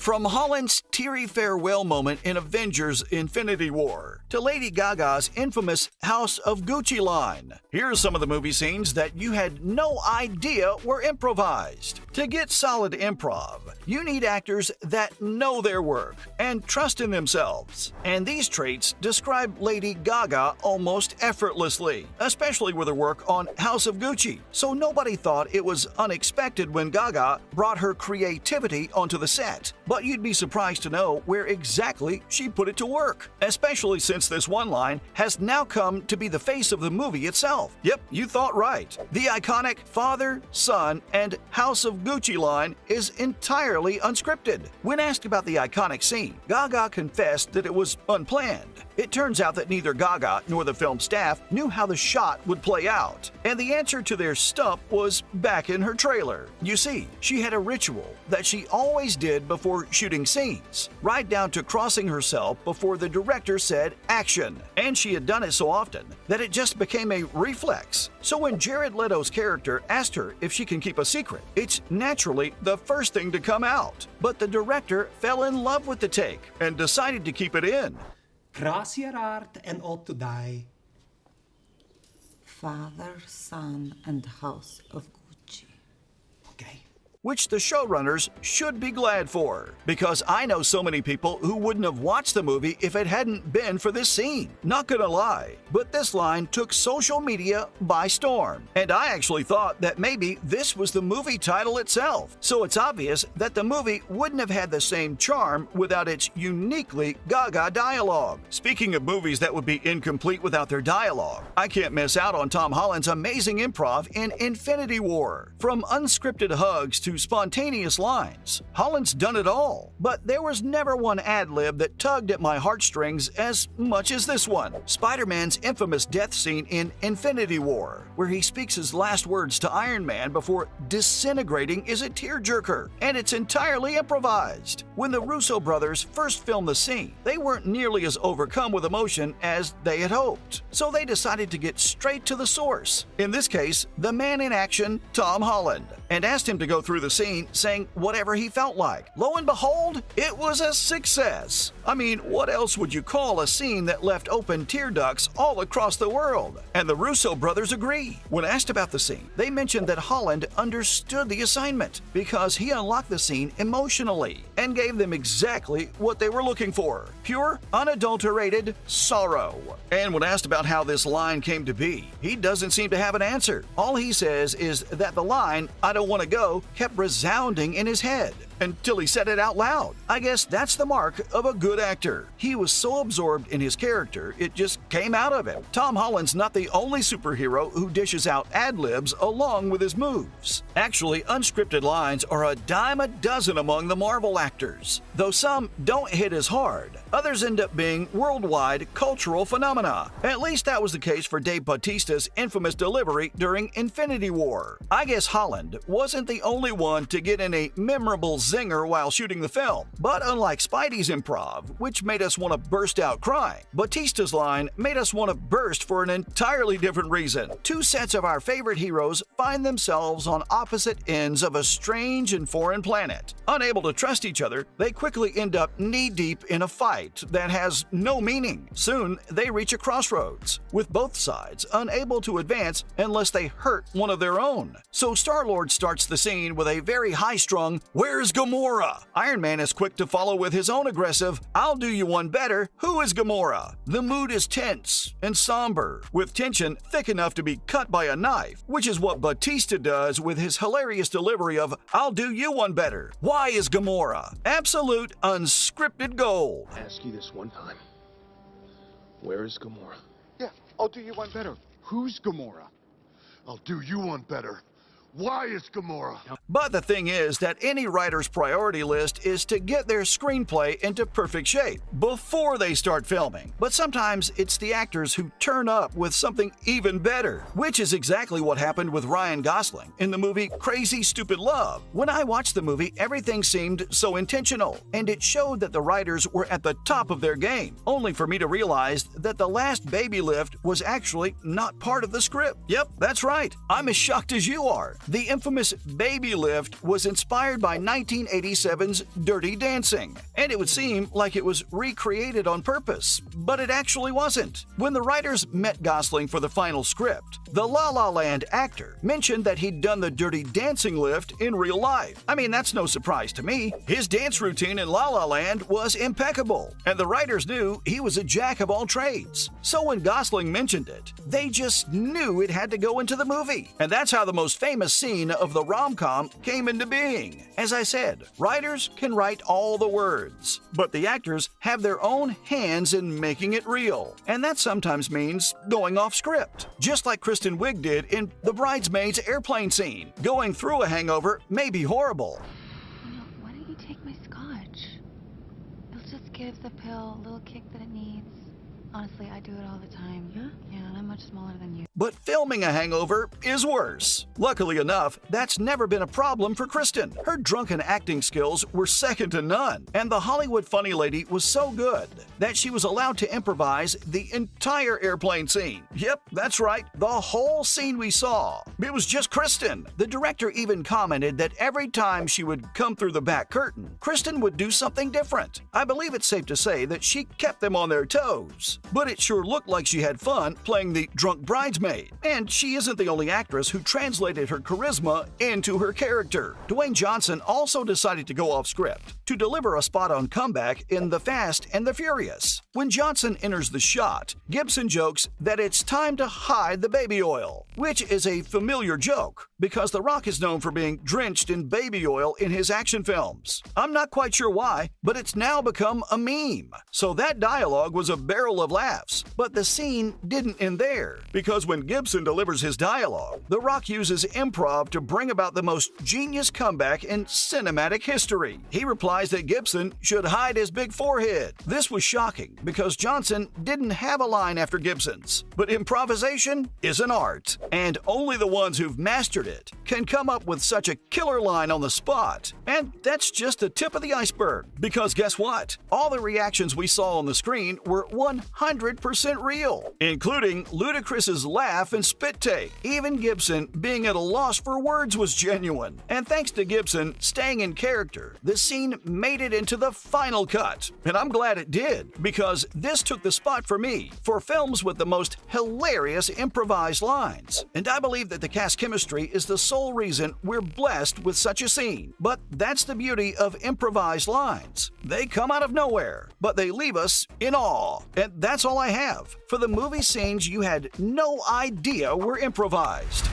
From Holland's teary farewell moment in Avengers Infinity War to Lady Gaga's infamous House of Gucci line, here are some of the movie scenes that you had no idea were improvised. To get solid improv, you need actors that know their work and trust in themselves. And these traits describe Lady Gaga almost effortlessly, especially with her work on House of Gucci. So nobody thought it was unexpected when Gaga brought her creativity onto the set. But you'd be surprised to know where exactly she put it to work, especially since this one line has now come to be the face of the movie itself. Yep, you thought right. The iconic father, son, and House of Gucci line is entirely unscripted. When asked about the iconic scene, Gaga confessed that it was unplanned. It turns out that neither Gaga nor the film staff knew how the shot would play out, and the answer to their stump was back in her trailer. You see, she had a ritual that she always did before shooting scenes, right down to crossing herself before the director said action, and she had done it so often that it just became a reflex. So when Jared Leto's character asked her if she can keep a secret, it's naturally the first thing to come out. But the director fell in love with the take and decided to keep it in. Gracias art and ought to die. Father, son, and House of Gucci. Okay. Which the showrunners should be glad for, because I know so many people who wouldn't have watched the movie if it hadn't been for this scene. Not gonna lie, but this line took social media by storm, and I actually thought that maybe this was the movie title itself. So it's obvious that the movie wouldn't have had the same charm without its uniquely Gaga dialogue. Speaking of movies that would be incomplete without their dialogue, I can't miss out on Tom Holland's amazing improv in Infinity War. From unscripted hugs to spontaneous lines, Holland's done it all. But there was never one ad-lib that tugged at my heartstrings as much as this one. Spider-Man's infamous death scene in Infinity War, where he speaks his last words to Iron Man before disintegrating, is a tearjerker, and it's entirely improvised. When the Russo brothers first filmed the scene, they weren't nearly as overcome with emotion as they had hoped, so they decided to get straight to the source. In this case, the man in action, Tom Holland, and asked him to go through the scene saying whatever he felt like. Lo and behold, it was a success. I mean, what else would you call a scene that left open tear ducts all across the world? And the Russo brothers agree. When asked about the scene, they mentioned that Holland understood the assignment because he unlocked the scene emotionally and gave them exactly what they were looking for: pure, unadulterated sorrow. And when asked about how this line came to be, he doesn't seem to have an answer. All he says is that the line, "I don't want to go," kept resounding in his head until he said it out loud. I guess that's the mark of a good actor. He was so absorbed in his character, it just came out of him. Tom Holland's not the only superhero who dishes out ad-libs along with his moves. Actually, unscripted lines are a dime a dozen among the Marvel actors. Though some don't hit as hard, others end up being worldwide cultural phenomena. At least that was the case for Dave Bautista's infamous delivery during Infinity War. I guess Holland wasn't the only one to get in a memorable zinger while shooting the film. But unlike Spidey's improv, which made us want to burst out crying, Bautista's line made us want to burst for an entirely different reason. Two sets of our favorite heroes find themselves on opposite ends of a strange and foreign planet. Unable to trust each other, they quickly end up knee-deep in a fight that has no meaning. Soon, they reach a crossroads, with both sides unable to advance unless they hurt one of their own. So Star-Lord starts the scene with a very high-strung, "Where's Gamora?" Iron Man is quick to follow with his own aggressive, "I'll do you one better. Who is Gamora?" The mood is tense and somber, with tension thick enough to be cut by a knife, which is what Bautista does with his hilarious delivery of, "I'll do you one better. Why is Gamora?" Absolute unscripted gold. Ask you this one time. Where is Gamora? Yeah, I'll do you one better. Who's Gamora? I'll do you one better. Why is Gamora? But the thing is that any writer's priority list is to get their screenplay into perfect shape before they start filming. But sometimes it's the actors who turn up with something even better, which is exactly what happened with Ryan Gosling in the movie Crazy Stupid Love. When I watched the movie, everything seemed so intentional, and it showed that the writers were at the top of their game, only for me to realize that the last baby lift was actually not part of the script. Yep, that's right. I'm as shocked as you are. The infamous baby lift was inspired by 1987's Dirty Dancing, and it would seem like it was recreated on purpose, but it actually wasn't. When the writers met Gosling for the final script, the La La Land actor mentioned that he'd done the Dirty Dancing lift in real life. I mean, that's no surprise to me. His dance routine in La La Land was impeccable, and the writers knew he was a jack of all trades. So when Gosling mentioned it, they just knew it had to go into the movie. And that's how the most famous scene of the rom-com came into being. As I said, writers can write all the words, but the actors have their own hands in making it real. And that sometimes means going off script. Just like Kristen Wiig did in the Bridesmaids airplane scene. Going through a hangover may be horrible. You know, why don't you take my scotch? It'll just give the pill a little kick that it needs. Honestly, I do it all the time. Yeah? Yeah, and I'm much smaller than you. But filming a hangover is worse. Luckily enough, that's never been a problem for Kristen. Her drunken acting skills were second to none, and the Hollywood funny lady was so good that she was allowed to improvise the entire airplane scene. Yep, that's right, the whole scene we saw. It was just Kristen. The director even commented that every time she would come through the back curtain, Kristen would do something different. I believe it's safe to say that she kept them on their toes. But it sure looked like she had fun playing the drunk bridesmaid. And she isn't the only actress who translated her charisma into her character. Dwayne Johnson also decided to go off script to deliver a spot-on comeback in The Fast and the Furious. When Johnson enters the shot, Gibson jokes that it's time to hide the baby oil, which is a familiar joke because The Rock is known for being drenched in baby oil in his action films. I'm not quite sure why, but it's now become a meme. So that dialogue was a barrel of laughs, but the scene didn't end there, because when Gibson delivers his dialogue, The Rock uses improv to bring about the most genius comeback in cinematic history. He replies that Gibson should hide his big forehead. This was shocking because Johnson didn't have a line after Gibson's, but improvisation is an art, and only the ones who've mastered it can come up with such a killer line on the spot. And that's just the tip of the iceberg, because guess what? All the reactions we saw on the screen were 100% real, including Ludacris's laugh and spit take. Even Gibson being at a loss for words was genuine. And thanks to Gibson staying in character, the scene made it into the final cut. And I'm glad it did, because this took the spot for me for films with the most hilarious improvised lines. And I believe that the cast chemistry is the sole reason we're blessed with such a scene. But that's the beauty of improvised lines. They come out of nowhere, but they leave us in awe. And that's all I have for the movie scenes you had no idea were improvised.